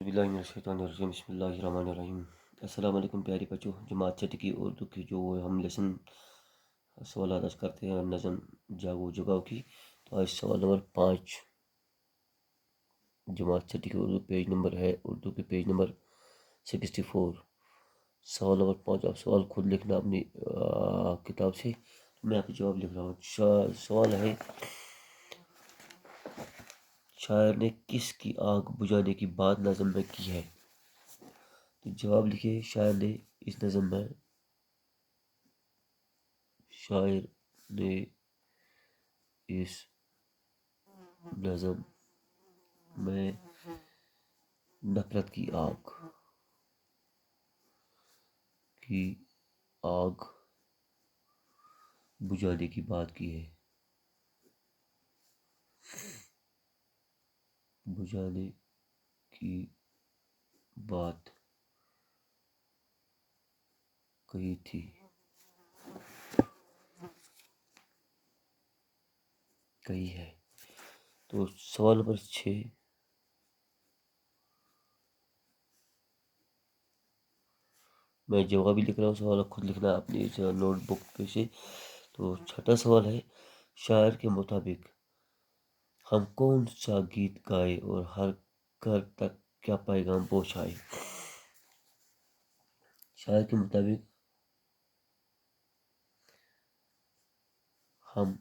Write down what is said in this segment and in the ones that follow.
औज़ुबिल्लाहिमिनश्शैतानिर्रजीम बिस्मिल्लाहिर्रहमानिर्रहीम। अस्सलाम वालेकुम प्यारे बच्चों। जमात छठी की उर्दू की जो हम लेसन सवाल आज करते हैं नज़म जागो जगाओ की। तो आज सवाल नंबर 5 जमात छठी की उर्दू पेज नंबर है उर्दू के पेज नंबर 64। सवाल नंबर 5 आप सवाल खुद लिखना अपनी किताब से। मैं आपको जवाब लिख रहा हूँ। सवाल है शायर ने किसकी आग बुझाने की बात नज़म में की है। तो जवाब लिखिए। शायर ने इस नज़म में शायर ने इस नज़म में नफरत की आग बुझाने की बात की है। बुझाने की बात कही थी। कही है। तो सवाल नंबर 6 मैं जवाब भी लिख रहा हूँ। सवाल खुद लिखना अपनी इस नोटबुक पे से। तो छठा सवाल है शायर के मुताबिक हम कौन सा गीत गाए और हर घर तक क्या पैगाम पहुँचाए। शायर के मुताबिक हम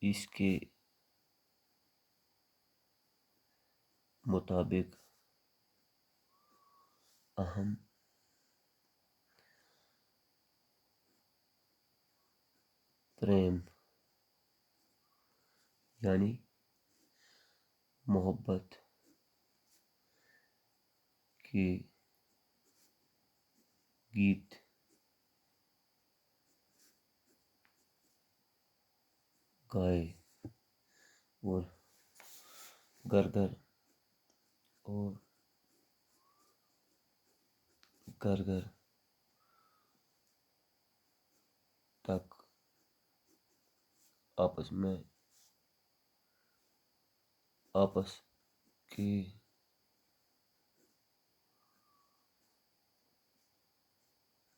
इसके मुताबिक अहम प्रेम यानी मोहब्बत के गीत गाए और घर घर और घर घर तक आपस के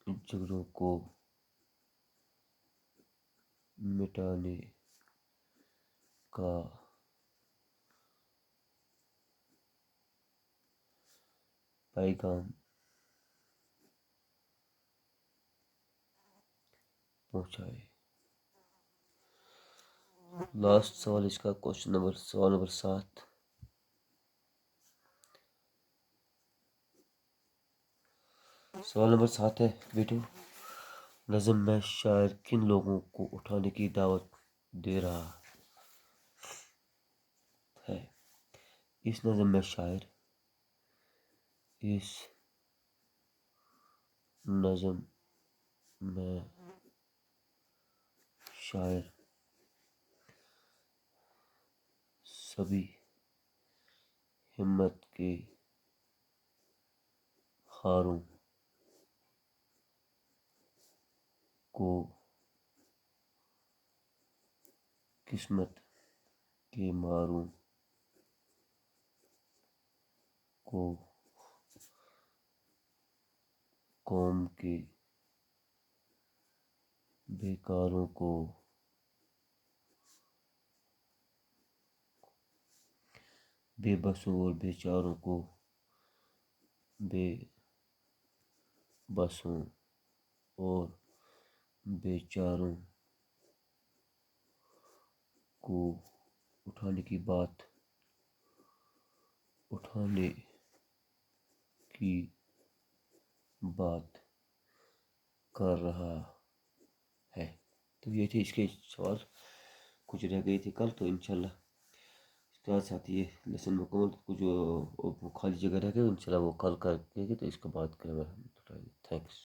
झगड़ों को मिटाने का पैगाम पहुंचाए। लास्ट सवाल इसका सवाल नंबर 7 सवाल नंबर 7 है बेटू नज़म में शायर किन लोगों को उठाने की दावत दे रहा है। इस नज़म में शायर सभी हिम्मत के हारों को किस्मत के मारों को कौम के बेकारों को बेबसों और बेचारों को बेबसों और बेचारों को उठाने की बात कर रहा है। तो ये थे इसके सवाल। कुछ रह गई थी कल तो इंशाल्लाह इसके साथ ये लेसन मुकम्मल। कुछ खाली जगह रह गई इंशाल्लाह वो कल करके तो इसको बात करेंगे। थैंक्स।